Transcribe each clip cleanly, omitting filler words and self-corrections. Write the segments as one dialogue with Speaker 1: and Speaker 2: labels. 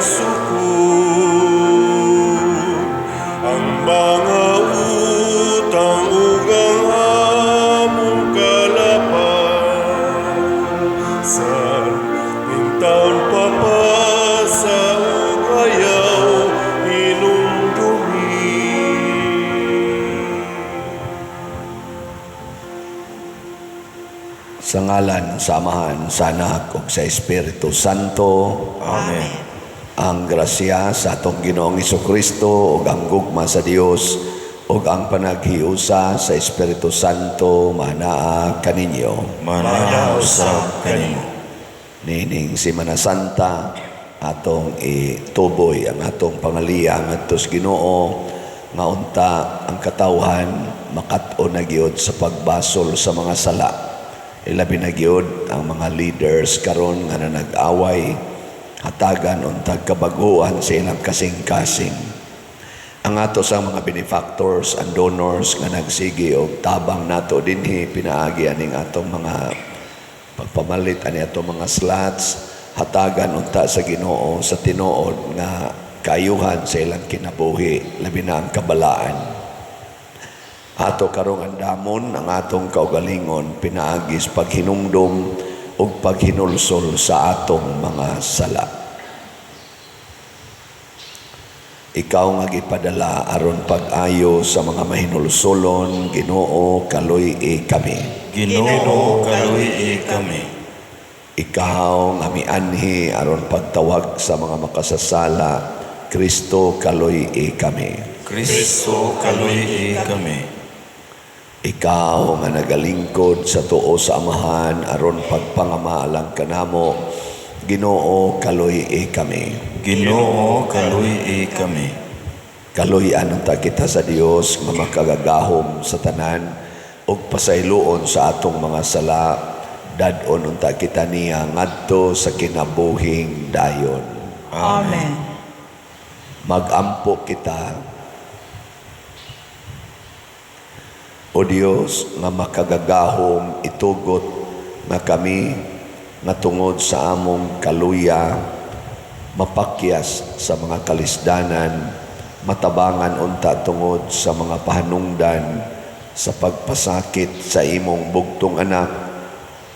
Speaker 1: sukod ang mga utang ug ang among kalapad sa taon papasa ug ayaw hinumdumi.
Speaker 2: Sa ngalan, samahan, sa Anak ug sa Espiritu Santo.
Speaker 3: Amen.
Speaker 2: Ang grasya sa atong Ginoong Hesukristo ug ang gugma sa Dios ug ang panaghiusa sa Espiritu Santo manaa kaninyo.
Speaker 3: Manaa usab kanimo.
Speaker 2: Nining Semana Santa atong ituboy ang atong pangaliya ngadto sa Ginoo nga unta ang katawhan makat-o na gyud sa pagbasol sa mga sala. Ilabi na gyud ang mga leaders karon nga nag-away hatagan untag kabaguhan sa ilang kasing-kasing. Ang ato sa mga benefactors and donors nga nagsigi og tabang nato dinhi pinaagi aning atong mga pagpamalit ani atong mga slots hatagan unta sa Ginoo sa tinuod nga kaayuhan sa ilang kinabuhi labi na ang kabalaan. Ato karong andamon ang atong kaugalingon pinaagis paghinumdum ug paghinulsol sa atong mga sala. Ikaw nga gipadala aron pag-ayo sa mga mahinulsolon, Ginoo kaluy-i kami.
Speaker 3: Ginoo kaluy-i kami.
Speaker 2: Ikaw nga mianhi aron pagtawag sa mga makasasala, Kristo kaluy-i kami.
Speaker 3: Kristo kaluy-i kami.
Speaker 2: Ikaw nga nagalingkod sa tuo sa Amahan aron pagpangamalang kanamo, Ginoo kaluy-i kami.
Speaker 3: Ginoo kaluy-i kami.
Speaker 2: Kaluy-an unta kita sa Dios nga makagagahom sa tanan ug pasayloon sa atong mga sala, dad-on unta kita niya ngadto sa kinabuhing dayon.
Speaker 3: Amen.
Speaker 2: Magampo kita, O Dios, nga makagagahom itugot nga kami nga tungod sa among kaluya mapakyas sa mga kalisdanan, matabangan unta tungod sa mga pahanungdan sa pagpasakit sa imong bugtong anak,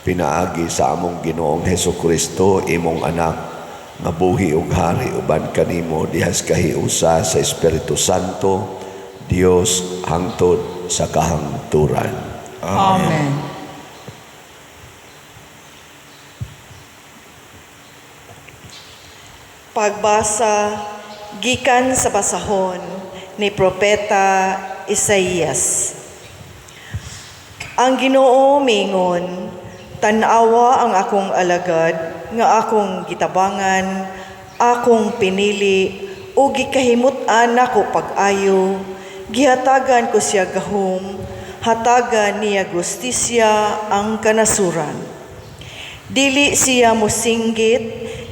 Speaker 2: pinaagi sa among Ginoong Hesukristo, imong anak, nga buhi ug hari uban kanimo dihas kahiusa sa Espiritu Santo, Dios hangtod sa kahangturan.
Speaker 3: Amen.
Speaker 4: Pagbasa gikan sa basahon ni Propeta Isaías. Ang Ginoo mingon, tan-awa ang akong alagad nga akong gitabangan, akong pinili o gikahimut-an ako pag-ayo. Gihatagan ko siya gahom, hatagan niya gustisya ang kanasuran. Dili siya mosinggit,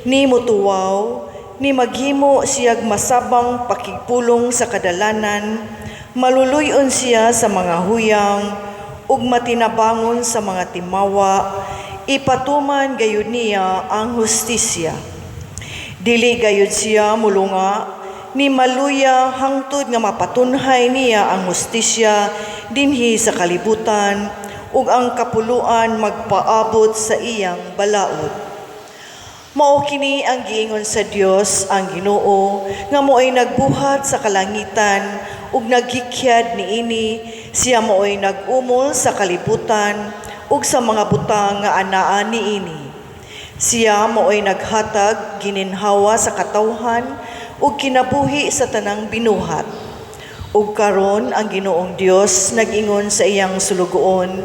Speaker 4: ni mutuwaw, ni maghimo siyag masabang pakigpulong sa kadalanan, maluluyon siya sa mga huyang, ug matinabangon sa mga timawa, ipatuman gayud niya ang hustisya. Dili gayud siya mulunga, ni maluya hangtod nga mapatunhay niya ang hustisya dinhi sa kalibutan ug ang kapuluan magpaabot sa iyang balaod. Mao kini ang giingon sa Dios ang Ginoo nga mo'y nagbuhat sa kalangitan ug naghikyad niini, siya mo'y nag-umol sa kalibutan ug sa mga butang nga anaa niini. Siya mo'y naghatag gininhawa sa katawhan ug kinabuhi sa tanang binuhat. Ug karon ang Ginoong Dios nag-ingon sa iyang sulugoon,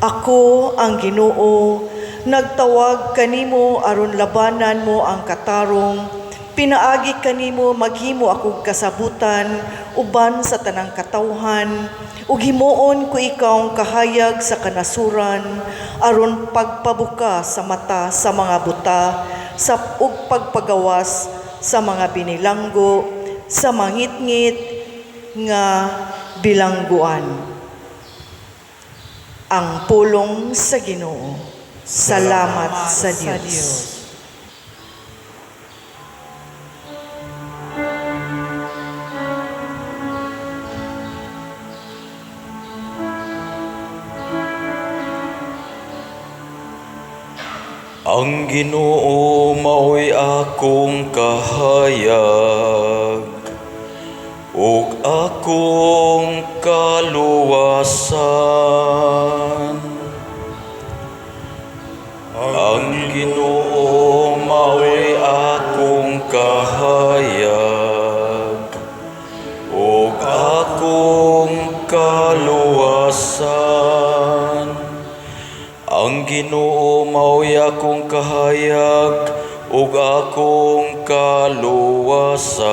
Speaker 4: ako ang Ginoo, nagtawag kanimo aron labanan mo ang katarong, pinaagi kanimo maghimo akong kasabutan uban sa tanang katawhan, ug himuon ko ikaw kahayag sa kanasuran aron pagpabuka sa mata sa mga buta sa ug pagpagawas sa mga binilanggo, sa mangitngit nga bilangguan. Ang pulong sa Ginoo. Salamat sa Dios.
Speaker 3: Ang Ginoo mao'y akong kahayag, ug akong kaluwasan. Ang Ginoo mao'y akong kahayag, ug akong kaluwasan. Ang Ginoo mao'y akong kahayag, ug akong kaluwasan.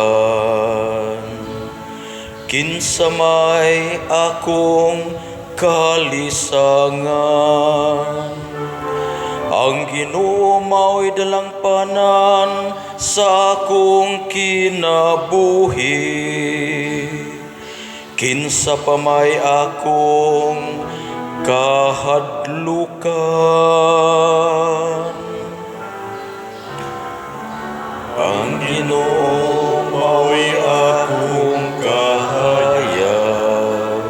Speaker 3: Kinsa may akong kalisangan. Ang Ginoo mao'y dalangpanan sa akong kinabuhi. Kinsa pa may akong kahadlukan. Ang Ginoo mao'y akong kahayag,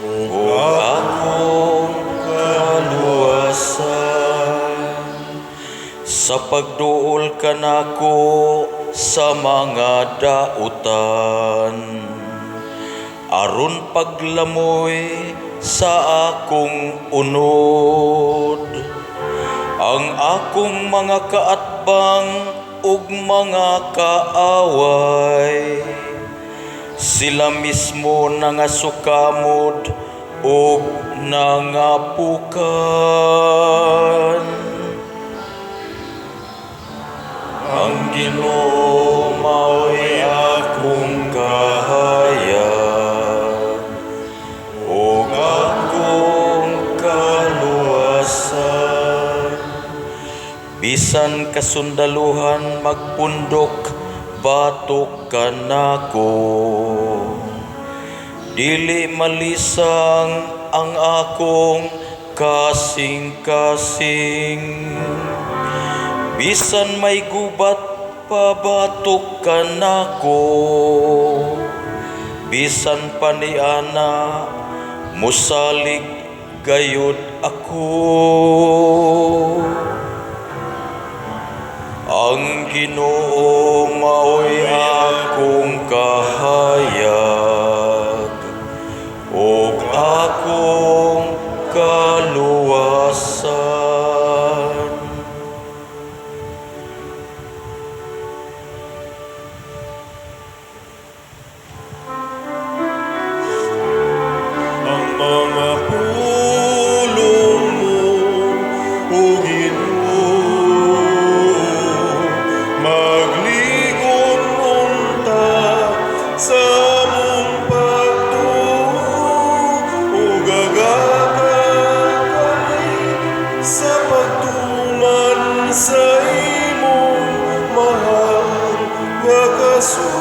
Speaker 3: ug akong kaluwasan. Sa pagduol ka nako sa mga dautan, aron paglamoy sa akong unod. Ang akong mga kaatbang ug mga kaaway, sila mismo nangasukamod ug nangapukan. Ang Ginoo mao'y akong kahayag, ug akong kaluwasan. Bisan kasundaluhan magpundok batok ka nako, dili malisang ang akong kasing-kasing. Bisan may gubat pabatok ka nako, bisan paniana musalig gayud ako. Ang Ginoo mao'y akong kahayag, ug akong kaluwasan.
Speaker 1: Ang mga pulong mo, O Ginoo, magligon unta sa among pagtuo, o gagagay kami sa pagtuman sa imong mahal nga kasuguan.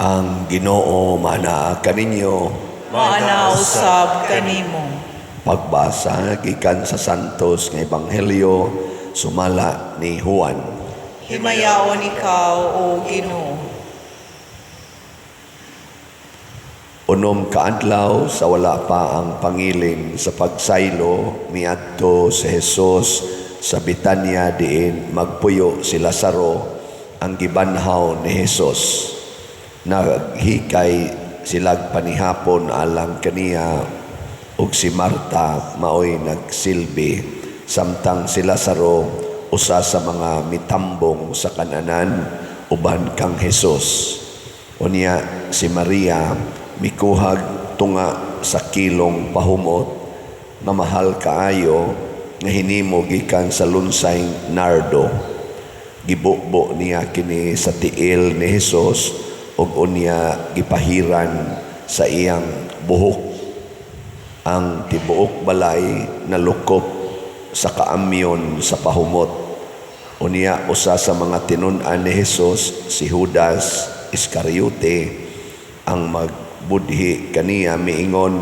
Speaker 2: Ang Ginoo mana kaninyo.
Speaker 3: Manausab kanimo.
Speaker 2: Pagbasa gikan sa Santos nga Ebanghelyo sumala ni Juan.
Speaker 3: Himayaon ikaw, O Ginoo.
Speaker 2: Unom kaadlaw sa wala pa ang pangiling sa pagsaylo miadto si Jesus sa Betania diin magpuyo si Lazaro ang gibanhaw ni Jesus. Naghikay silag panihapon alang kaniya ug si Marta maoy nagsilbi samtang si Lazaro usa sa mga mitambong sa kananan uban kang Jesus. Unya si Maria mikuhag tunga sa kilong pahumot nga mahal kaayo nga hinimo gikan sa lunsay nardo. Gibukbo niya kini sa tiil ni Jesus ug unya gipahiran sa iyang buhok. Ang tibuok balay nalukop sa kaamyon sa pahumot. Unya usa sa mga tinun-an ni Jesus si Judas Iscariote ang magbudhi kaniya miingon,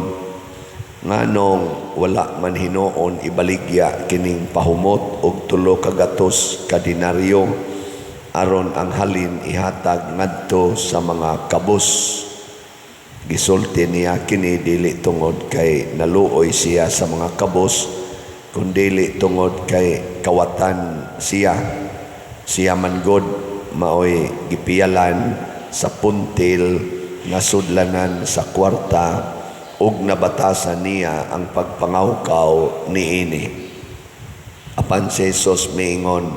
Speaker 2: nganong wala man hinuon ibaligya kining pahumot og 3 kagatos ka denaryo aron ang halin ihatag ngadto sa mga kabus. Gisulti niya kini dili tungod kay naluoy siya sa mga kabos, kundi tungod kay kawatan siya. Siya man gud maoy gipiyalan sa puntil nga sudlanan sa kwarta ug nabatasan niya ang pagpangawkaw niini. Apan si Jesus miingon,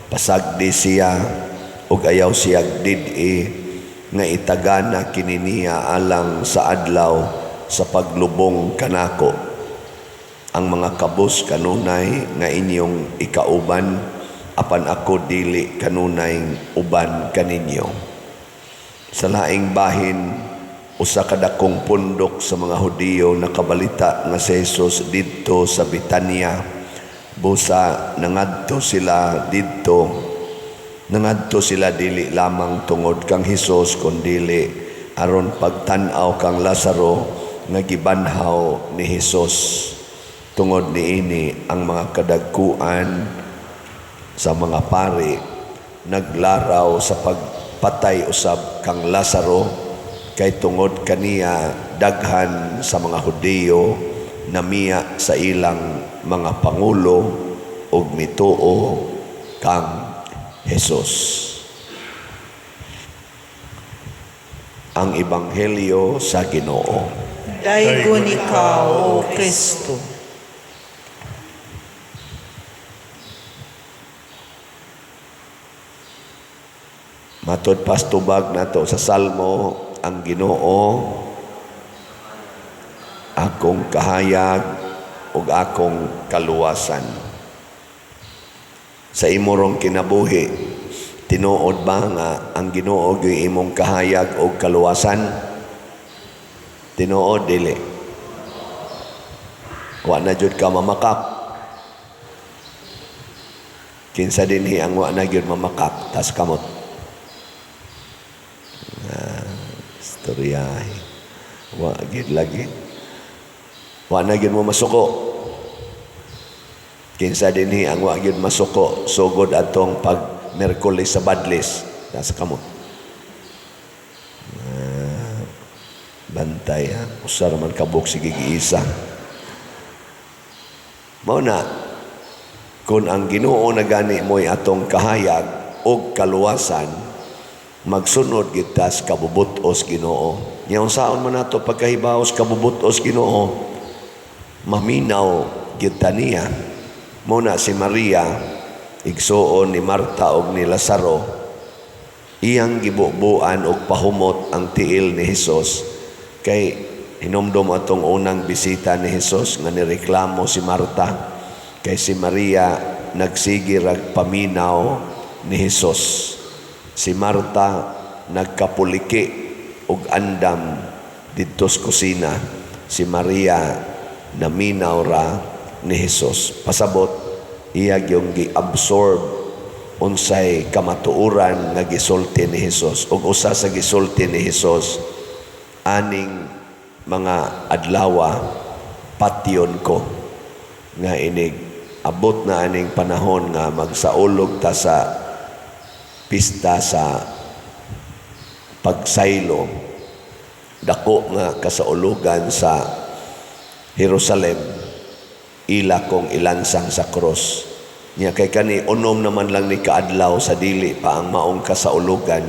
Speaker 2: pasagdi siya ug ayaw siya did-i nga itagana kini niya alang sa adlaw sa paglubong kanako. Ang mga kabus kanunay nga inyong ikauban, apan ako dili kanunay uban kaninyo. Sa laing bahin, usa ka dakong pundok sa mga Hudiyo nakabalita nga si Jesus didto sa Betania. Busa nangadto sila dili lamang tungod kang Hesus kundi aron pagtan-aw kang Lazaro nga gibanhaw ni Hesus. Tungod niini ang mga kadagkuan sa mga pari naglaraw sa pagpatay usab kang Lazaro, kay tungod kaniya daghan sa mga Hudiyo namiya sa ilang mga pangulo ug mituo kang Hesus. Ang Ebanghelyo sa Ginoo.
Speaker 4: Daygon ikaw, O Kristo.
Speaker 2: Matod pastubag nato sa Salmo, ang Ginoo akong kahayag ug akong kaluwasan. Sa imong kinabuhi, tinuod ba nga ang Ginoo gyud imong kahayag ug kaluwasan? Tinuod dili. Wa na jud ka mamakak. Kinsa dinhi ang wa na gyud mamakak tas kamot. Istoryahe. Wa gid lagi. Wa na gyud mo masuko. Kinsa dinhi ang wa gyud masuko sugod atong pag Miyerkules sa Badlis nasa kamot. Bantay ha. Usar man kabuk sige giisa. Mao na kun ang Ginoo na gani mo'y atong kahayag ug kaluwasan, magsunod kita sa kabubutos Ginoo. Nya unsaon man nato pagkahibaw sa kabubutos Ginoo? Maminaw kita niya. Muna si Maria, igsuon ni Marta ug ni Lazaro, iyang gibubuan og pahumot ang tiil ni Hesus. Kay hinumdum atong unang bisita ni Hesus nga nireklamo si Marta. Kay si Maria nagsige rag paminaw ni Hesus. Si Marta nagkapuliki ug andam didto sa kusina. Si Maria naminaw ra ni Hesus. Pasabot iya gyung gi-absorb unsay kamatuoran nga gisulti ni Hesus. Ug usa sa gisulti ni Hesus, aning mga adlawa patyon ko nga inig abot na aning panahon nga magsaulog ta sa pista sa pagsaylo, dako nga kasaulugan sa Jerusalem, ila kong ilansang sa cross. Nya kay kani unom naman lang ni kaadlaw sa dili pa ang maong kasaulugan,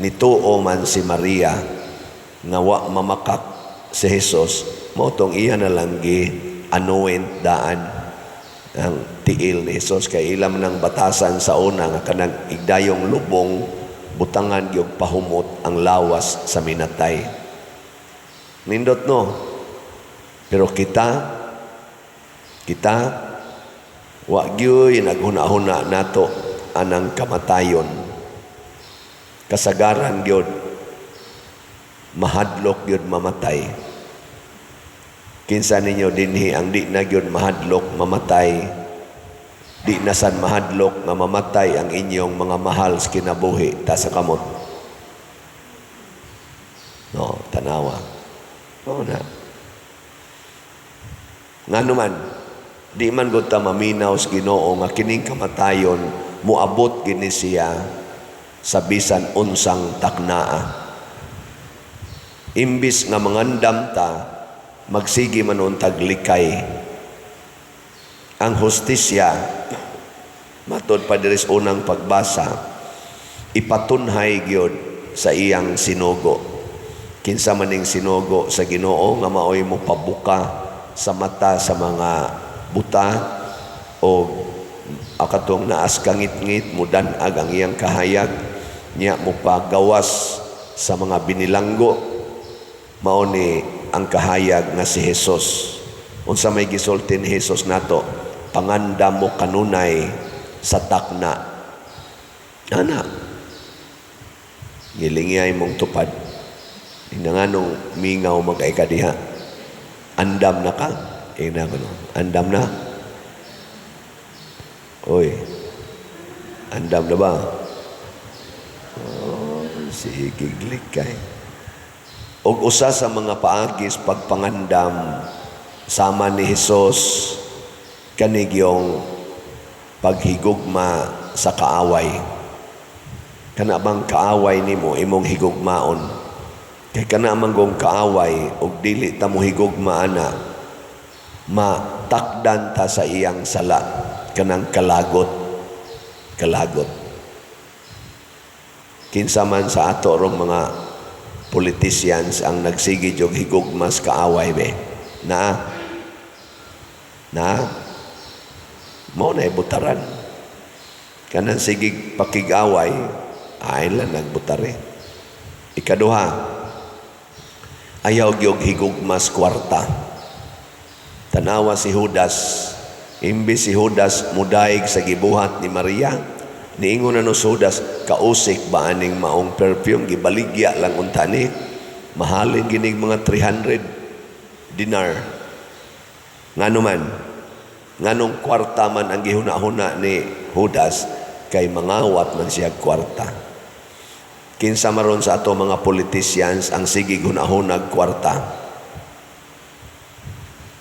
Speaker 2: nituo man si Maria nga wa mamakak si Jesus, motong iya na lang gi anoint daan ang tiil ni Jesus. Kay ilam ng batasan sa una nga kanang igdayong lubong butangan yung pahumot ang lawas sa minatay. Nindot no? Pero kita wa gyud naghuna-huna nato anang kamatayon. Kasagaran gyud mahadlok gyud mamatay. Kinsa ninyo dinhi ang di na gyud mahadlok mamatay, di na san mahadlok nga mamatay ang inyong mga mahal sa kinabuhi ta sa kamot. No, tanawa. No na. Ngano man, di man gud ta maminaw sa Ginoo nga kining kamatayon moabot gini siya sa bisan unsang taknaa. Imbis nga mangandam ta, magsigi manon taglikay. Ang hustisya, matod pa diri sa unang pagbasa, ipatunhay gyud sa iyang sinugo. Kinsa maning sinugo sa Ginoo nga maoy mo pabuka sa mata sa mga buta o akatong naas kangit-ngit mudan-ag ang iyang kahayag niya mo pagawas sa mga binilanggo, mao ni ang kahayag nga si Jesus. Unsa may gisulti ni Jesus nato, pangandam mo kanunay sa takna. Ana, gilingay mong tupad. Inanganong mingaw magkaikadiha. Andam na ka? Andam na? Oy, andam na ba? Oh, sige, glikay. Og usa sa mga paagis pagpangandam sama ni Jesus kanigyong paghigugma sa kaaway. Kana bang kaaway nimo imong higugmaon? Kay kana manggong kaaway og dili ta mo higugma ana, matakdan ta sa iyang sala kanang kalagot. Kinsa man sa ato rong mga politicians ang nagsigid og higugmas kaaway be. Na mo na ibutaran. Kanang sigig pakigaway ay lang nagbutare. Ikaduha, ayaw gyud higugmas kwarta. Tanawa si Judas, imbis si Judas mudaig sa gibuhat ni Maria, niingon na no si Judas, kausik ba aning maong perfume, gibaligya lang unta ni, mahalin ginig mga 300 dinar. Nganong kwarta man ang gihuna-huna ni Judas, kay mangawat man siya kwarta. Kinsa maron sa ato mga politicians ang sige hunahunag kwarta,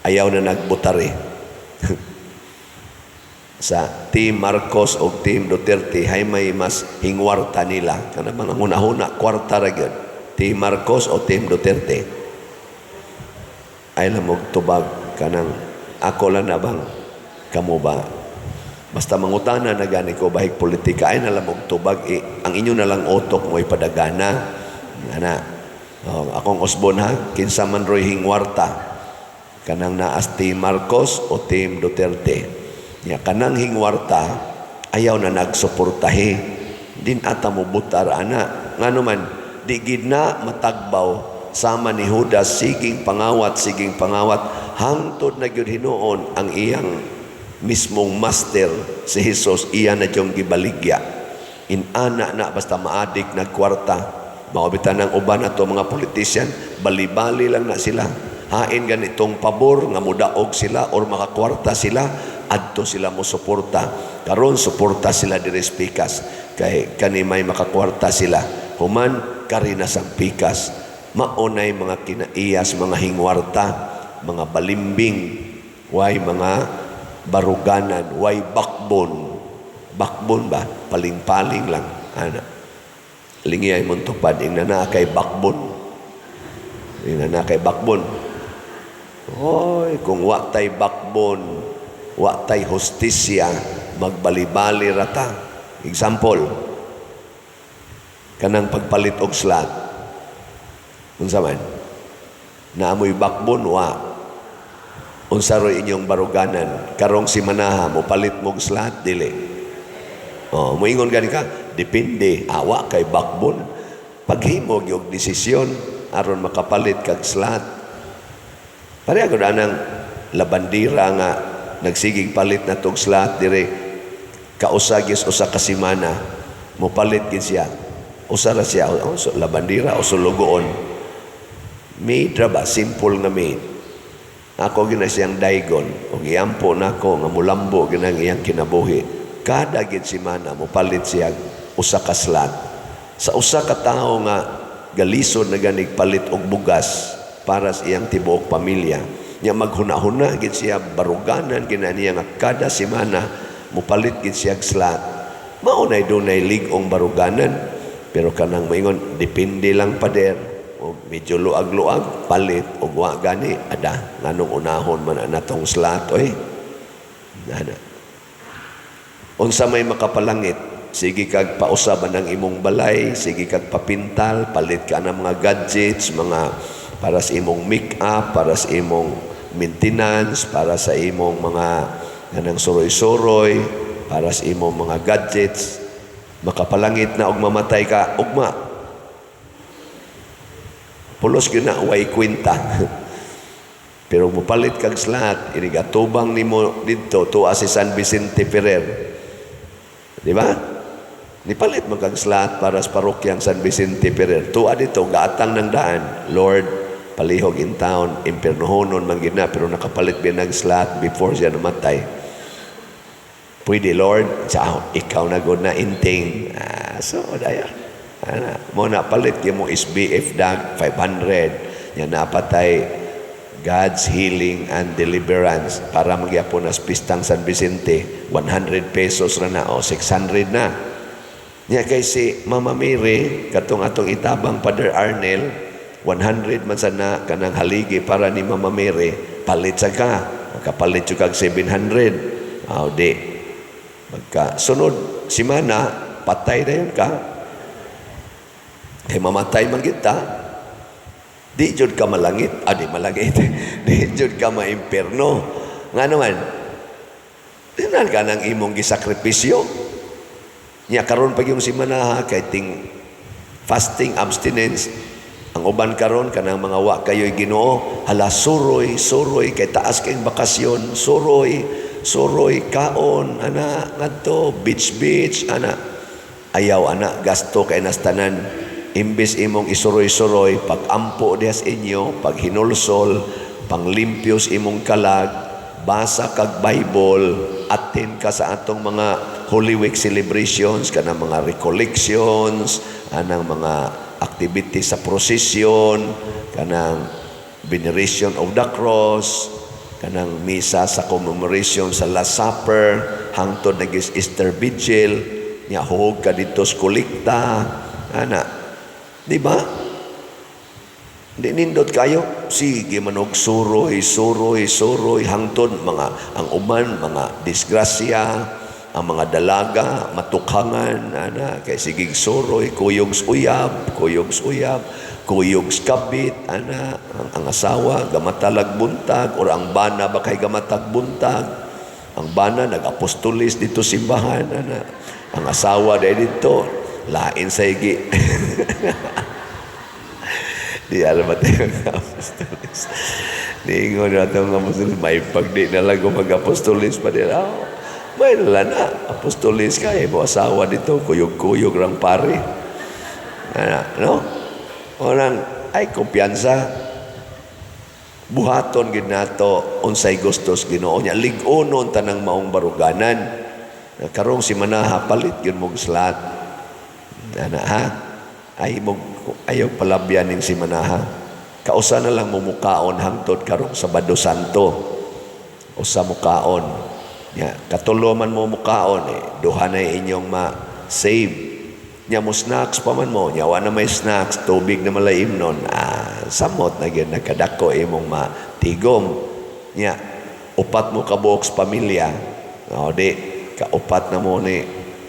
Speaker 2: ayaw na nagbutari. Sa Team Marcos o Team Duterte, hay may mas hingwarta nila. Kana mga hunahuna kwarta ra gyud. Team Marcos o Team Duterte, ay lamog tubag kanang ako lang na bang kamo ba? Basta mangutana na gani ko bahig politika ay nalamog tubag, ang inyo na lang otok mo ipadagana. Akong Osbon ha, kinsa man roy hingwarta kanang naas Team Marcos o Team Duterte. Ya kanang hingwarta ayaw na nagsuportahi din ata mo butar ana. Ngano man di gid na matagbaw sama ni Judas siging pangawat hangtod na gyud hinuon ang iyang mismong master si Jesus, iya na diyong gibaligya. Inana na basta maadik nagkwarta. Maubitan ng uban ato mga politician, bali-bali lang na sila. Hain ganitong pabor nga mudaog sila or makakwarta sila, adto sila mo suporta. Karon suporta sila diri sa pikas. Kay kani may makakwarta sila. Human karinas ang pikas. Maunay mga kinaiyas, mga hingwarta, mga balimbing, way mga baruganan, way backbone. Backbone ba? Paling-paling lang. Lingiyay mong tupad, ing na kay backbone. Ing na kay backbone. Oy, kung watay backbone, watay hustisya, magbali-bali rata. Example, kanang pagpalit og slot. Unsa man? Naamoy backbone, unsa roy inyong baruganan karong si manaha mo palit mog slot dili. Moingon gani ka, depende awa kay backbone. Paghimo gyud desisyon aron makapalit kag slot. Pareha gud anang labandira nga nagsigig palit na tog slot dire kausagis usa ka semana mo palit gid siya. Usa ra siya labandira o sulugoon. Maid ra ba simple nga maid. Ako gina siyang daigon o giampo nako nga mulambo ginang iyang kinabuhi. Kada gid semana mo palit siya usa ka slot. Sa usa ka tawo nga galisod na ganig palit og bugas para sa iyang tibuok pamilya. Nya maghuna-huna gid siya baruganan ginaniya nga kada semana mo palit gid siya slot. Maunay dunay lig-ong baruganan pero kanang moingon depende lang pader. o medyo luag-luag, palit, o wa gani, ada, nganong unahon man anatong slot, oy. Nana. Unsa may makapalangit, sige kag pausaban ng imong balay, sige kag papintal, palit ka ng mga gadgets, mga para sa imong make-up, para sa imong maintenance, para sa imong mga ganang suroy-suroy, para sa imong mga gadgets. Makapalangit na og mamatay ka, ugma. Pulos yun na, way kwenta. Pero mupalit kag slot, inigatubang nimo dito, tuwa si San Vicente Ferrer. Di ba? Nipalit mo kag slot para sa parokyang San Vicente Ferrer. Tuwa dito, gaatang ng daan. Lord, palihog in town, impiernohonon man gina, pero nakapalit biya ng slot before siya namatay. Pwede, Lord, ikaw na good na inting. So, daya. Mo na palit yung mo SBF DAG 500. Yan napatay God's Healing and Deliverance para magyapon as pistang San Vicente. 100 pesos na o 600 na. Niya kay si Mama Mary, katong atong itabang Father Arnel, 100 man sana kanang haligi para ni Mama Mary, palit sa ka. Makapalit yung kag 700. Di. Magka sunod simana, patay na yun ka. Kaya mamatay man kita, di jud ka malangit. Di malangit. Di jud ka maimperno. Nga naman, tinan ka ng imong gisakripisyo. Nya karon pag yung simana kay ting fasting abstinence, ang uban karon kanang mga wa kayo'y Ginoo, hala suroy kay taas kayong bakasyon, suroy kaon ana ngadto beach ana ayaw ana gasto kay nastanan imbis imong isuroy pag-ampo dias inyo pag hinulsol panglimpyos imong kalag basa kag Bible attend ka sa atong mga Holy Week celebrations kanang mga recollections anang mga activities sa procession kanang veneration of the cross kanang misa sa commemoration sa Last Supper, hangtod nagis Easter Vigil, niya huwag ka dito sa kolekta, ana. Di ba? Di nindot kayo, sige manog suroy, hangtod mga, ang uman, mga disgrasya, ang mga dalaga, matukhangan, ana, kay sigig suroy, kuyog uyab, kuyog kabit, ana, ang asawa, gamatalag buntag, o ang bana ba kay gamatag buntag, ang bana nag-apostolis dito simbahan, ana, ang asawa dahil dito, lain sa igi. Di alam ba tayo mag-apostolis? Niingon na ito ng apostolis, may pagdi na lang kung mag-apostolis pa din. May na, apostolis ka, mo asawa dito, kuyog-kuyog rang pari. Ano, no? Orang, ay kumpiyansa. Buhaton gid nato unsay gustos Ginoo niya. Lig-onon tanang maong baruganan. Karong si manaha palit yun mong slot. Ana ha? Ayaw palabyan ning si manaha. Kausa na lang mumukaon hangtod karong Sabado Santo. Usa mukaon. Ya, katulo man mo mukaon duha na inyong ma-save. Nya mo snacks pa man mo, nya wa na may snacks, tubig na malaim nun. Samot na gyud nakadako imong matigom. Nya upat mo ka buok sa pamilya. Di kaupat na mo ni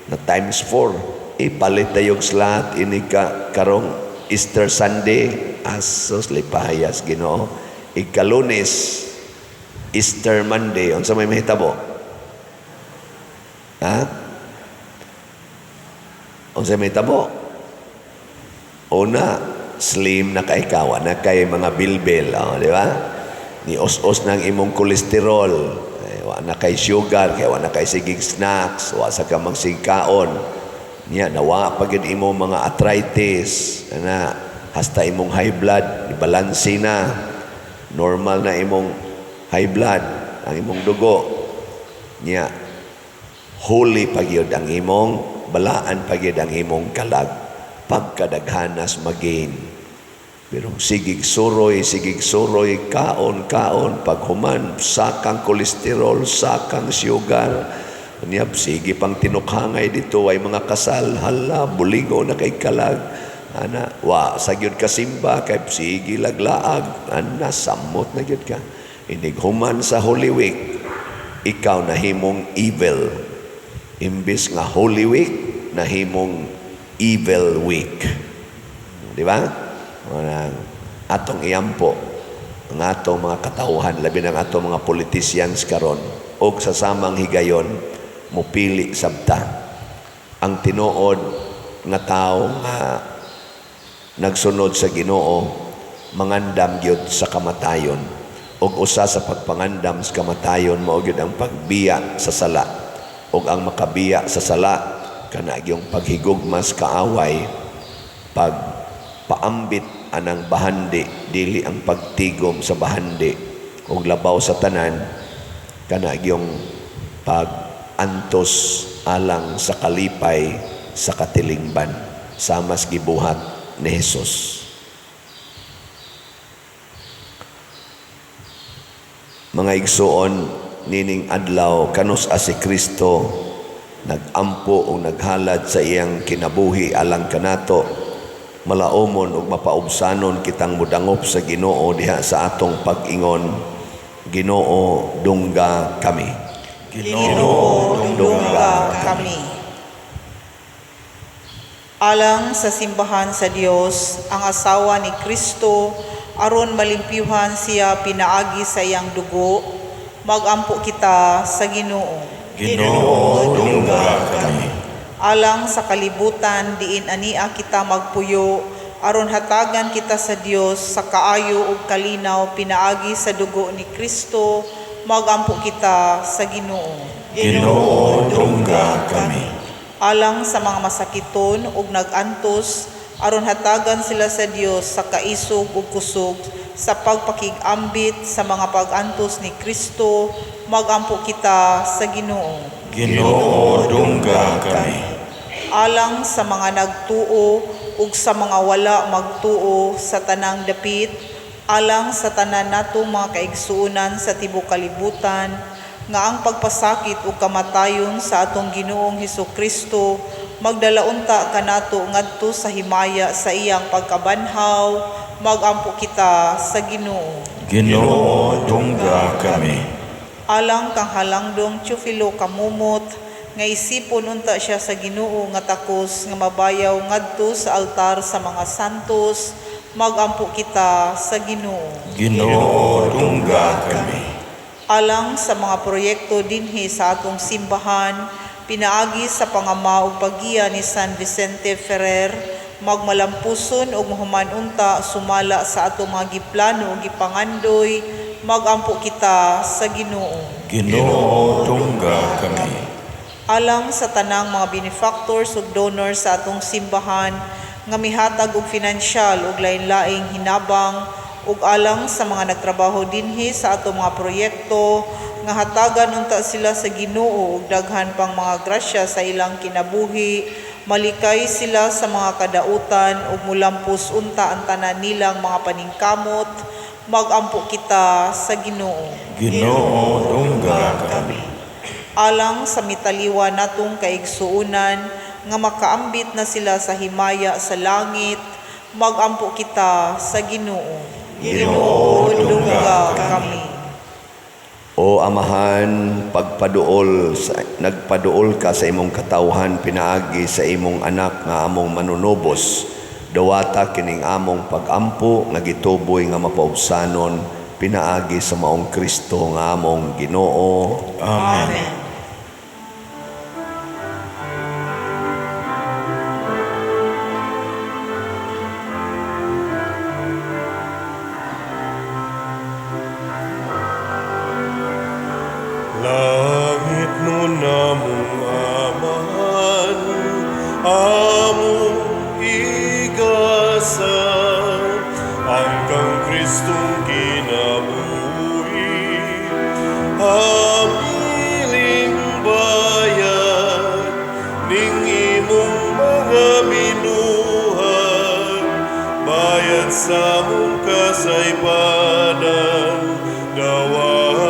Speaker 2: na times 4. Ipalit tayong slot ini ka karong Easter Sunday. Asos lipayas Ginoo. Ika-Lunes Easter Monday. Unsa may mahitabo? Unsa may tabo? Una, slim na kay kawa, na kay mga bilbil, di ba? Ni os-os ng imong kolesterol, wa na kay sugar, kay wa na kay sigig snacks, wa sa ka magsigkaon. Niya, nawa pagid imong mga arthritis, na hasta imong high blood, ibalansi na. Normal na imong high blood, ang imong dugo. Niya, holy pagyod ang imong balaan pagyod ang imong kalag pagkadaghanas magain pero sigig suroy kaon paghuman sakang kolesterol sakang sugar niya sige pang tinukhangay dito ay mga kasal hala buligo na kay kalag Ana, wa, sa gyud ka simba, kay sige laglaag, ana, samot na gyud ka. Inighuman sa Holy Week, ikaw nahimong evil. Imbis nga Holy Week, nahimong evil week. Di ba? Atong iyampo, ang atong mga katauhan, labi ng atong mga politicians karon, o sa samang higayon, mupili sabta. Ang tinuod nga tao nga nagsunod sa Ginoo, mangandam gyud sa kamatayon. Og usa sa pagpangandam sa kamatayon mao gyud ang pagbiya sa sala. Og ang makabiya sa sala kana yung paghigugmas kaaway, pagpaambit anang bahandi, dili ang pagtigom sa bahandi, og labaw sa tanan kana yung pag-antos alang sa kalipay sa katilingban sa mas gibuhat ni Jesus. Mga igsuon, nining adlaw kanus si Kristo nagampo o naghalad sa iyang kinabuhi alang kanato, malaumon ug mapaubsanon kitang mudangop sa Ginoo diha sa atong pag-ingon, Ginoo dungga kami.
Speaker 4: Ginoo dungga kami. Alang sa simbahan sa Dios, ang asawa ni Kristo aron malimpyuhan siya pinaagi sa iyang dugo, magampo kita sa Ginoo.
Speaker 1: Ginoo dungga kami.
Speaker 4: Alang sa kalibutan diin ania kita magpuyo, aron hatagan kita sa Dios sa kaayo ug kalinaw pinaagi sa dugo ni Kristo, magampo kita sa Ginoo.
Speaker 1: Ginoo dungga kami.
Speaker 4: Alang sa mga masakiton ug nagantos, aron hatagan sila sa Dios sa kaisog ug kusog sa pagpakig-ambit sa mga pag-antos ni Kristo, magampo kita sa Ginoo.
Speaker 1: Ginoo dungga kami.
Speaker 4: Alang sa mga nagtuo ug sa mga wala magtuo sa tanang dapit, alang sa tanan natong mga kaigsuonan sa tibuok kalibutan, nga ang pagpasakit ug kamatayon sa atong Ginoong Hesukristo magdalaunta kanato ngadto sa himaya sa iyang pagkabanhaw, magampo kita sa Ginoo.
Speaker 1: Ginoo dungga kami.
Speaker 4: Alang kang halangdong Teofilo kamumot, nga isipon unta siya sa Ginoo nga takos nga mabayaw ngadto sa altar sa mga santos, magampo kita sa Ginoo.
Speaker 1: Ginoo dungga kami.
Speaker 4: Alang sa mga proyekto dinhi sa atong simbahan, pinaagi sa pangama ug paggiya ni San Vicente Ferrer, magmalampuson ug mahumanunta sumala sa atong mga giplano ug gipangandoy, magampo kita sa Ginoo.
Speaker 1: Ginoo dungga kami.
Speaker 4: Alang sa tanang mga benefactors ug donors sa atong simbahan nga mihatag og pinansyal ug lain-laing hinabang, ug alang sa mga nagtrabaho dinhi sa atong mga proyekto nga hatagan unta sila sa Ginoo ug daghan pang mga grasya sa ilang kinabuhi, malikay sila sa mga kadautan ug mulampos unta ang tanan nilang mga paningkamot, magampo kita sa Ginoo.
Speaker 1: Ginoo dungga kami.
Speaker 4: Alang sa mitaliwa natong kaigsuonan nga makaambit na sila sa himaya sa langit, magampo kita sa Ginoo. Ginoo dungga kami.
Speaker 2: O Amahan, nagpaduol ka sa imong katawhan pinaagi sa imong anak nga among manunubos. Dawata kining among pag-ampo nga gituboy nga mapaubsanon pinaagi sa maong Kristo nga among Ginoo.
Speaker 1: Amen.
Speaker 5: Langit nun namong Amahan, among igasan, hanggang Kristong kinabuhi, hamiling bayan, ning imong mga binuhan, bayad sa mong kasaypanan, dawata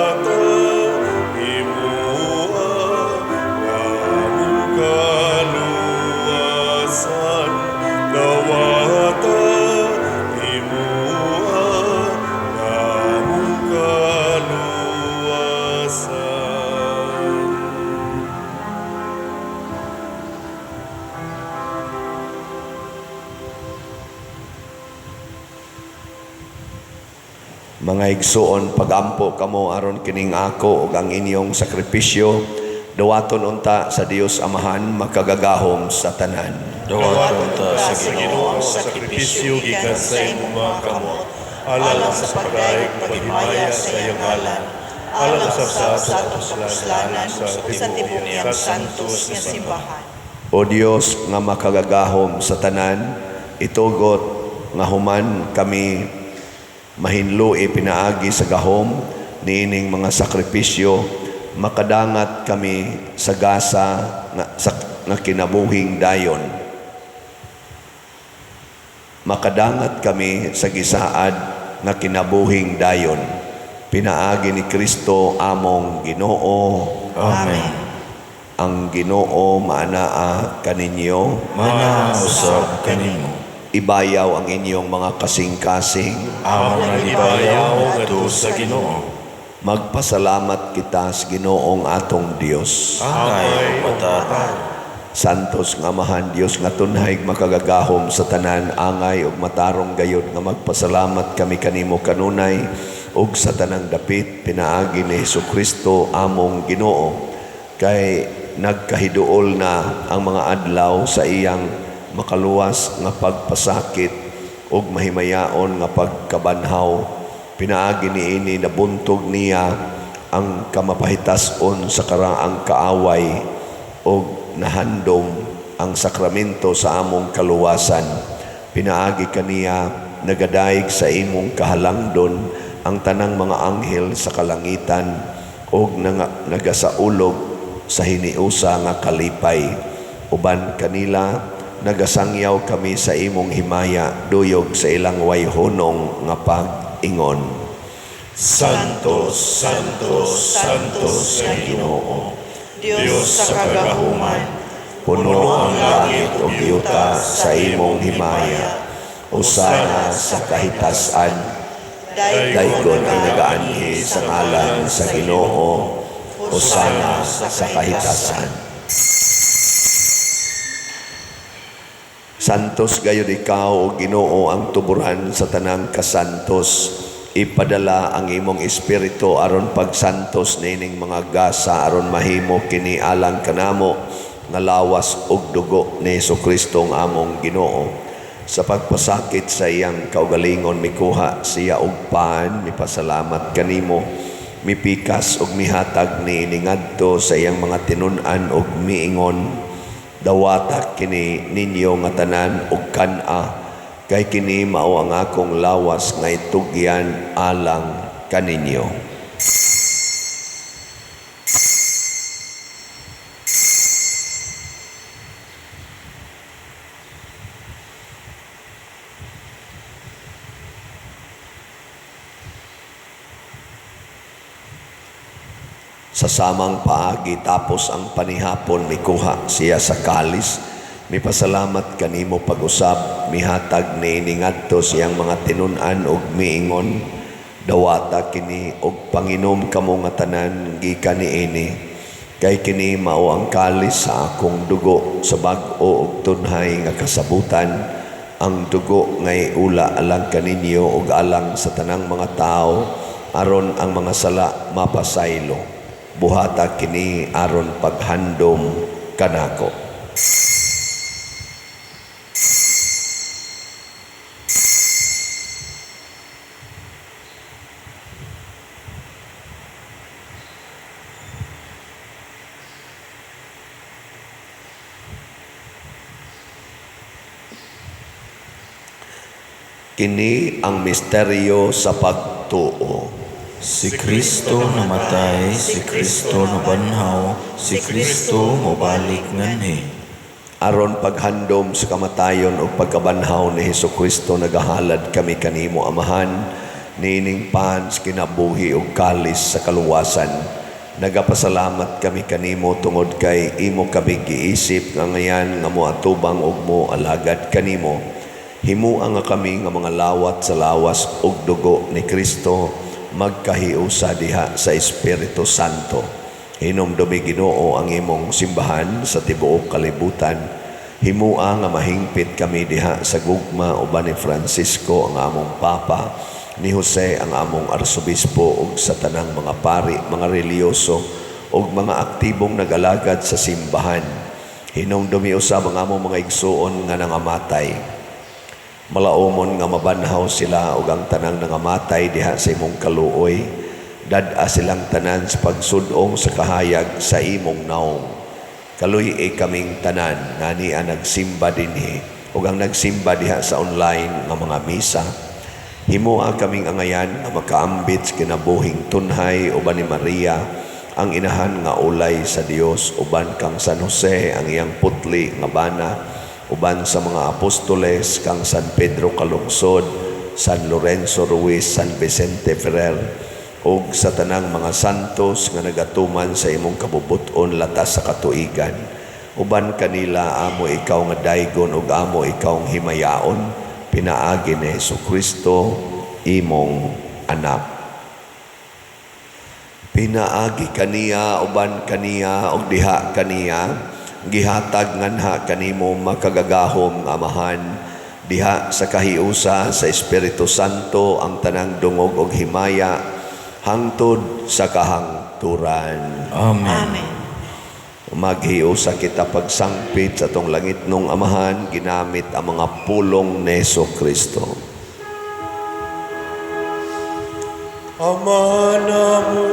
Speaker 5: kaluwasan, dawata
Speaker 2: Mga igsuon, pagampo kamo aron kining ako ug ang inyong sakripisyo, dawaton unta sa Dios Amahan makagagahom sa tanan.
Speaker 1: Dawaton ta sa
Speaker 5: Sa
Speaker 1: Ginoo
Speaker 5: Ginoo ang sakripisyo gikan sa imong mga kamot, alang sa pagkaig paghimaya sa iyong ngalan, alang sa puslanan sa tibuok niyang santos nga simbahan.
Speaker 2: O Dios nga makagagahom sa tanan, itugot nga human kami mahinloi pinaagi sa gahom niining mga sakripisyo, makadangat kami sa gasa nga kinabuhing dayon. Makadangat kami sa gisaad nga kinabuhing dayon. Pinaagi ni Kristo among Ginoo.
Speaker 1: Amen.
Speaker 2: Ang Ginoo maanaa kaninyo.
Speaker 1: Manausab kanimo.
Speaker 2: Ibayaw ang inyong mga kasing-kasing.
Speaker 1: Among nagibayaw ngadto sa Ginoo.
Speaker 2: Magpasalamat kita sa Ginoong atong Dios.
Speaker 1: Angay ug matarong.
Speaker 2: Santos nga Amahan Dios nga tunhay makagagahom sa tanan, angay ug matarong gayud nga magpasalamat kami kanimo kanunay ug sa tanang dapit pinaagi ni Hesukristo among Ginoo. Kay nagkahiduol na ang mga adlaw sa iyang makaluwas nga pagpasakit ug mahimayaon nga pagkabanhaw. Pinaagi niini nabuntog niya ang kamapahitason sa karaang kaaway ug nahandom ang sakramento sa among kaluwasan. Pinaagi kaniya nagadayeg sa imong kahalangdon ang tanang mga anghel sa kalangitan ug nagasaulog sa hiniusa nga kalipay. Uban kanila nagasangyaw kami sa imong himaya duyog sa ilang wayhonong nga pag-ingon.
Speaker 5: Santos, Santos, Santos sa Ginoo,
Speaker 4: Diyos sa kagahuman,
Speaker 2: Puno ang langit o yuta sa imong himaya. Usana sa kahitasan, daygon ang nagaanhi sa ngalan sa Ginoo. Usana sa kahitasan. Santos gayud ikaw o Ginoo ang tuburan sa tanang kasantos. Ipadala ang imong espiritu aron pagsantos nining mga gasa aron mahimo kini alang kanamo nga lawas ug dugo ni Hesukristo ang among Ginoo. Sa pagpasakit sa iyang kaugalingon mikuha siya og paan, mipasalamat kanimo, mipikas ug mihatag niini ngadto sa iyang mga tinun-an ug miingon. Dawata kini ninyo nga tanan ug kan-a, kay kini mao ang akong lawas nga itugyan alang kaninyo. Sa samang paagi tapos ang panihapon mikuha siya sa kalis, mipasalamat kanimo pag-usab, mihatag niini ngadto siyang mga tinun-an ug miingon. Dawata kini og panginom kamo nga tanan gikan niini, kay kini mao ang kalis sa akong dugo sa bag-o ug tunhay nga kasabutan, ang dugo ngay ula alang kaninyo ug alang sa tanang mga tao aron ang mga sala mapasaylo. Buhata kini aron paghandom kanako. Kini ang misteryo sa pagtuo.
Speaker 1: Si Kristo namatay, si Kristo nabanhaw, si Kristo mobalik nganhi.
Speaker 2: Aron paghandom sa kamatayon o pagkabanhaw ni Hesukristo nagahalad kami kanimo Amahan, nining pans kinabuhi ug kalis sa kaluwasan. Nagapasalamat kami kanimo tungod kay imo kami giisip nga ngayan nga moatubang ug mo alagad kanimo. Himua nga kami nga mga lawat sa lawas ug dugo ni Kristo magkahiusa diha sa Espiritu Santo. Hinumdumi Ginoo ang imong simbahan sa tibuok kalibutan. Himua nga mahingpit kami diha sa gugma uban ni Francisco ang among Papa ni Jose ang among arsobispo ug sa tanang mga pari, mga reliyoso ug mga aktibong nag-alagad sa simbahan. Hinumdumi usab ang among mga igsuon nga nangamatay. Malaumon nga mabanhaw sila ug ang tanang nangamatay diha sa imong kaluoy. Dad-a silang tanan sa pagsudong sa kahayag sa imong naong. Kaluy kaming tanan nani ang nagsimba dinhi ug ang nagsimba diha sa online nga mga misa. Himoa kaming angayan nga makaambit sa kinabuhing tunhay uban ni Maria, ang inahan nga ulay sa Dios, uban kang San Jose ang iyang putli nga bana, uban sa mga apostoles kang San Pedro Calungsod, San Lorenzo Ruiz, San Vicente Ferrer, ug sa tanang mga santos nga nagatuman sa imong kabubuton latas sa katuigan. Uban kanila amo ikaw nga daygon ug amo ikaw nga himayaon, pinaagi ni Jesucristo imong anak. Pinaagi kaniya uban kaniya og diha kaniya gihatag nganha kanimo makagagahom nga amahan diha sa kahiusa sa Espiritu Santo ang tanang dungog og himaya hangtod sa kahangturan.
Speaker 1: Amen.
Speaker 2: Maghiusa kita pagsangpit sa tong langit nung amahan ginamit ang mga pulong ni Jesucristo.
Speaker 5: Ama namo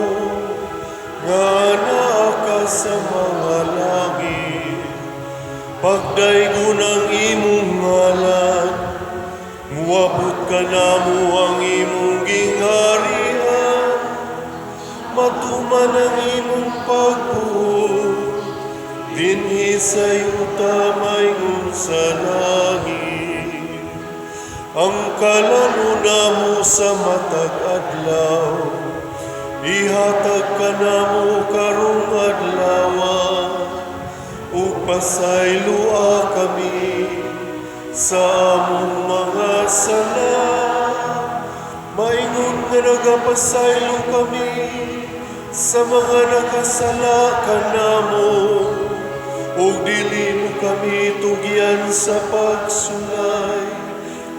Speaker 5: nga naa ka sa mga langit, pagdaygon ang imong ngalan, muabot ka namo ang imong gingharian, matuman ang imong pagbuot, dinhi sa yuta mayroon sa langit. Ang kalanuna mo sa matag adlaw, ihatag ka namo karong adlawa, ug pasaylua kami sa among mga sala. Maingon nga nagapasaylo kami sa mga nakasala kanamo, ug dili mo kami tugyan sa pagsulay.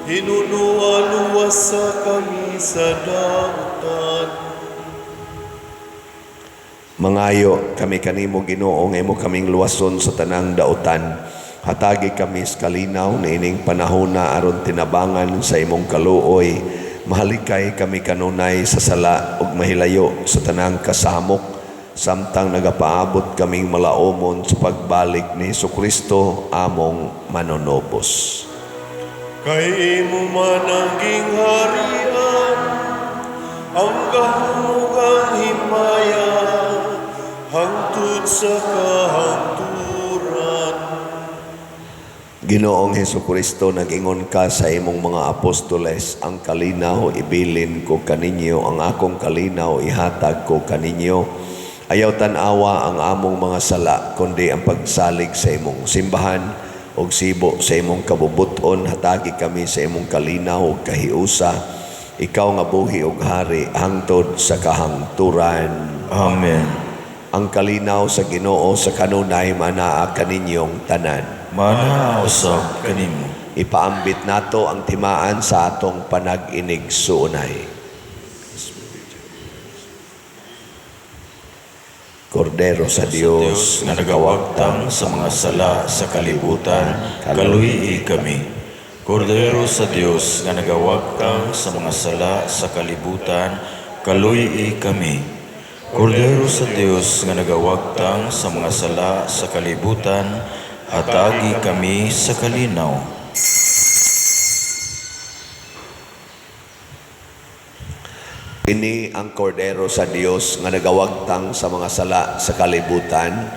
Speaker 5: Hinunuwa-luwas sa kami sa dautan.
Speaker 2: Mangayo kami kanimo Ginoo nga imo kaming luwason sa tanang dautan. Hatagi kami sa kalinaw na ining panahona aron tinabangan sa imong kaluoy. Mahalikay kami kanunay sa sala ug mahilayo sa tanang kasamok, samtang nagapaabot kaming malaumon sa pagbalik ni Jesucristo among manonobos.
Speaker 5: Kay imo man ang gingharian, ang kahumugang himaya, hangtod sa kahangturan.
Speaker 2: Ginoong Jesucristo, nag-ingon ka sa imong mga apostoles, ang kalinaw ibilin ko kaninyo, ang akong kalinaw ihatag ko kaninyo. Ayaw tanawa ang among mga sala, kundi ang pagsalig sa imong simbahan, og sibo sa imong kabubuton. Hatagi kami sa imong kalinaw ug kahiusa, ikaw nga buhi ug hari hangtod sa kahangturan.
Speaker 1: Amen.
Speaker 2: Ang kalinaw sa Ginoo sa kanunay manaa kaninyong tanan.
Speaker 1: Mana usab kanimo.
Speaker 2: Ipaambit nato ang timaan sa atong panag-inigsuunay. Kordero sa Dios
Speaker 1: nga nagawagtang sa mga sala sa kalibutan, kaluhi kami. Kordero sa Dios nga nagawagtang sa mga sala sa kalibutan, kaluhi kami. Kordero sa Dios nga nagawagtang sa mga sala sa kalibutan, hatagi kami sa kalinaw.
Speaker 2: Ini ang kordero sa Dios nga nagawagtang sa mga sala sa kalibutan.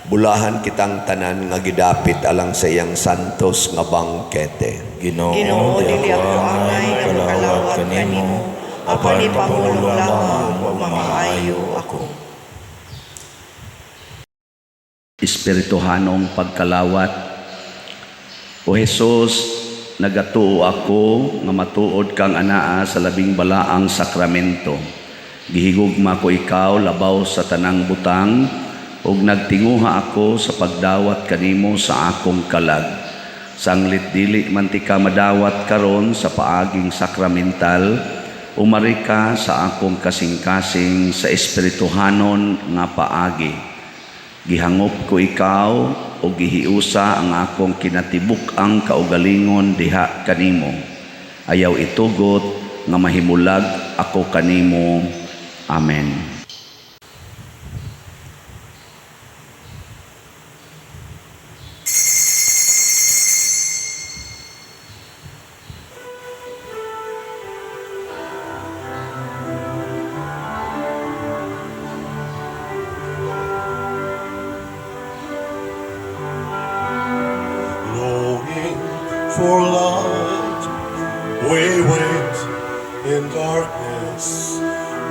Speaker 2: Bulahan kitang tanan nga gidapit alang sa iyang santos nga bangkete.
Speaker 1: Ginoo,
Speaker 4: dili ako angay nga makalawat kanimo, apan ni Pangulo lamang ug mamaayo ako.
Speaker 6: Espirituhanong pagkalawat. O Jesus, nagatuo ako nga matuod kang anaa sa labing balaang sakramento. Gihigugma ko ikaw labaw sa tanang butang, ug nagtinguha ako sa pagdawat kanimo sa akong kalag. Sanglit dili man ti ka madawat karon sa paaging sakramental, umari ka sa akong kasing-kasing sa espirituhanon nga paagi. Gihangop ko ikaw o gihiusa ang akong kinatibuk-ang kaugalingon diha kanimo. Ayaw itugot nga mahimulag ako kanimo. Amen.
Speaker 5: Longing for light, we wait in darkness.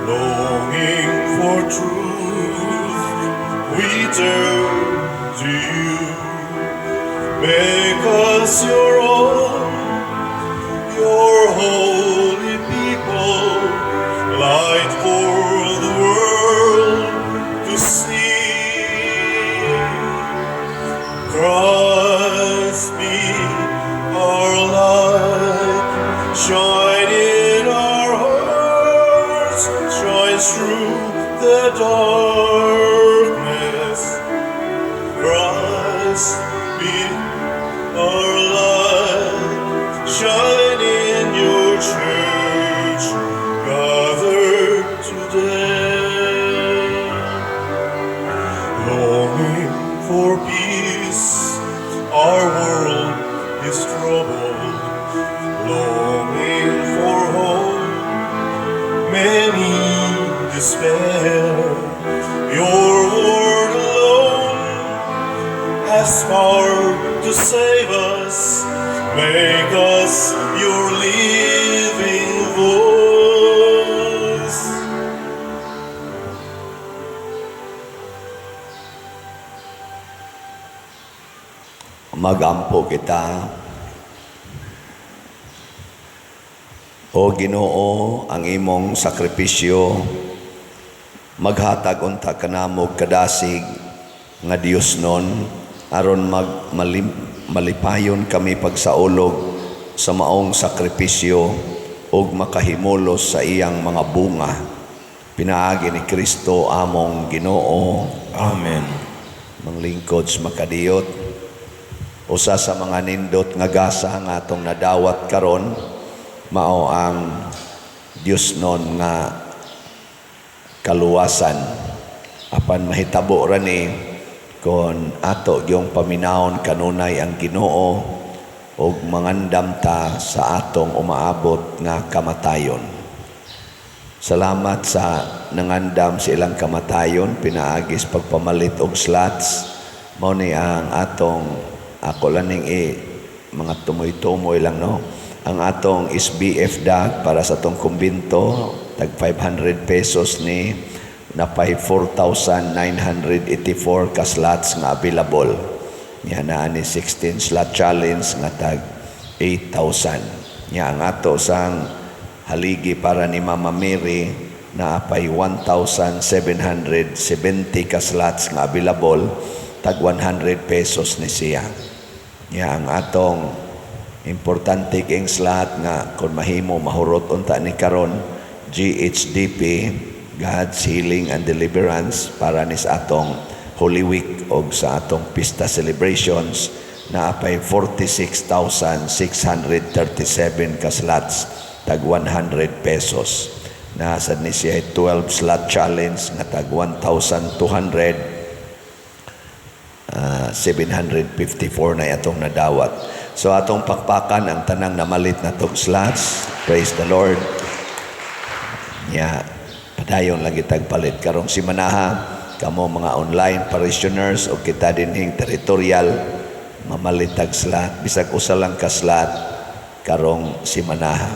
Speaker 5: Longing for truth, we turn to you. Make us your own, your holy people, light for the world to see. Christ be our light, shine in our hearts, shines through the darkness. Christ be our light, shine in your church, gathered today. Longing for peace, our world is troubled. Longing for hope, many despair. Your word alone has power to save us. Make us your living voice.
Speaker 2: Magampo kita. O Ginoo, ang imong sakripisyo, maghatag unta kanamo kadasig nga Dios nun, aron malipayon kami pagsaulog sa maong sakripisyo ug makahimulos sa iyang mga bunga. Pinaagi ni Kristo among Ginoo.
Speaker 1: Amen.
Speaker 2: Manglingkod sa makadiyot. Usa sa mga nindot nga gasa nga atong nadawat karon mao ang Dios non nga kaluwasan. Apan mahitabo ra ni kon ato gyung paminawon kanunay ang Ginoo ug mangandam ta sa atong umaabot nga kamatayon. Salamat sa nangandam sa ilang kamatayon, pinaagis pagpamalit og slots. Mao ni ang atong ako laning mga tumoy-tumoy lang no. Ang atong SBF DAG para sa atong kumbinto, tag 500 pesos ni napay 4,984 ka slots nga available. Nya na ni 16 slot challenge nga tag 8,000. Nya ang ato sang haligi para ni Mama Mary na apay 1,770 ka slots nga available, tag 100 pesos ni siya. Nya ang atong importante king slot nga kung mahimo mahurot unta ni karon, GHDP, God's Healing and Deliverance, para ni sa atong Holy Week o sa atong Pista Celebrations na apay 46,637 ka slots, tag 100 pesos. Nasa ni siya 12 slot challenge nga tag 1,200, 754 na atong nadawat. So atong pakpakan ang tanang namalit na tong slots. Praise the Lord. Nya padayon lagi tagpalit karong simanaha kamo mga online parishioners o kita dinhing territorial mamalit tag slot bisag usa lang ka slot karong simanaha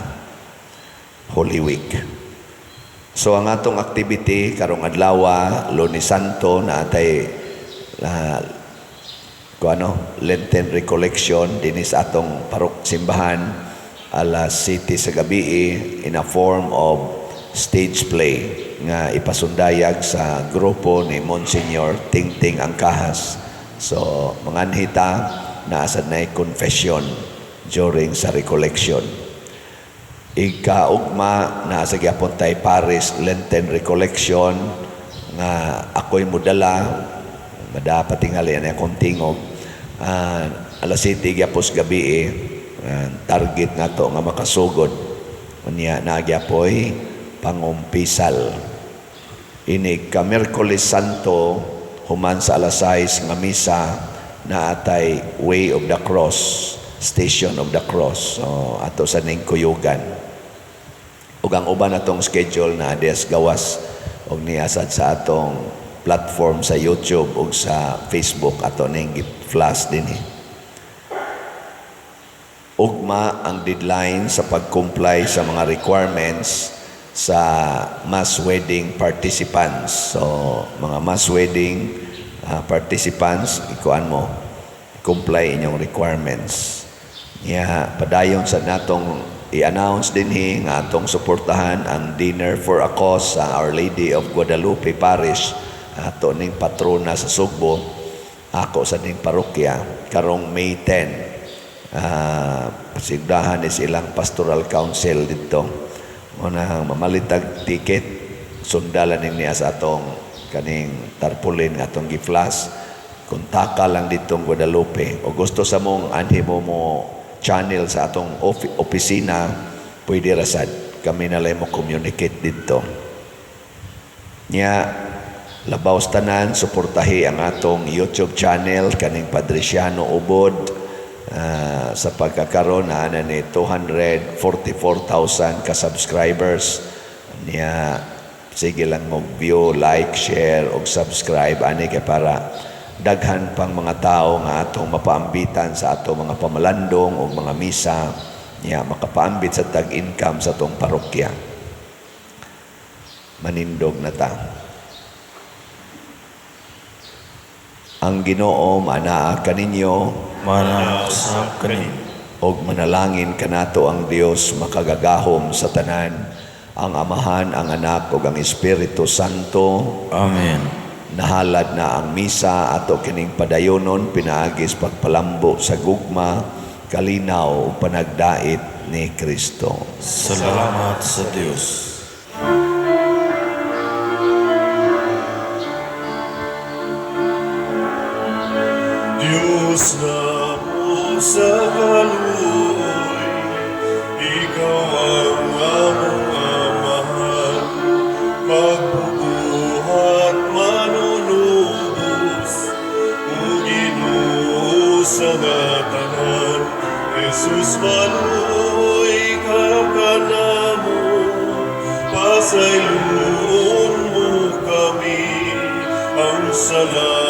Speaker 2: Holy Week. So ang atong activity karong adlaw Lunes Santo na atay Lenten Recollection dinis atong parok simbahan alas 7 sa gabi in a form of stage play nga ipasundayag sa grupo ni Monsignor Tingting Angkahas. So manganhita na asad na confession during sa recollection. Ikaugma na sa gyapon tay Paris Lenten Recollection nga ako'y mudala madapat tingali na akong tingog alas 7 gyapos gabi target na to nga makasugod unya na gyapoy pangumpisal ini ka Miyerkules Santo human sa alas 6 nga misa na atay Way of the Cross, Station of the Cross, so ato sa ning kuyugan. Ug ang uban atong schedule na des gawas og niasad sa atong platform sa YouTube ug sa Facebook ato ning flash dinhi. Ugma ang deadline sa pag-comply sa mga requirements sa mass wedding participants. So, mga mass wedding participants, ikuan mo, comply inyong requirements. Padayon sa natong i-announce din nga atong suportahan ang Dinner for a Cause sa Our Lady of Guadalupe Parish, ato ning patrona sa Sugbo, ako sa ning parokya, karong May 10. Pasigdahan is ilang pastoral council dito. Muna mamalitag ticket, sundalan niya sa atong kaning tarpaulin nga atong giflas. Kuntaka lang ditong Guadalupe. O gusto sa mong anhi mo channel sa atong opisina, pwede rasad. Kami na lang mo communicate dito. Labaw tanan, suportahi ang atong YouTube channel, kaning Padresiano Ubod, sa pagkakaroon na ni 244,000 ka-subscribers. Sige lang mo view, like, share, o subscribe. Ani kay para daghan pang mga tao nga atong mapaambitan sa atong mga pamalandong o mga misa makapaambit sa tag-income sa atong parokya. Manindog na ta. Ang Ginoo manaa kaninyo,
Speaker 1: Manang sa kanin.
Speaker 2: og manalangin kanato ang Dios makagagahom sa tanan, ang Amahan, ang Anak, ug ang Espiritu Santo.
Speaker 1: Amen.
Speaker 2: Nahalad na ang misa ato kining padayonon pinaagis pagpalambo sa gugma, kalinaw ug panagdait ni Kristo.
Speaker 1: Salamat sa Diyos.
Speaker 5: Diyos na mo sa kaluoy, ikaw ang among amahan, magbubuhat manunubos, o Ginoo sa tanan. Jesus maluoy ka kanamo, pasayloon mo kami, ang salamat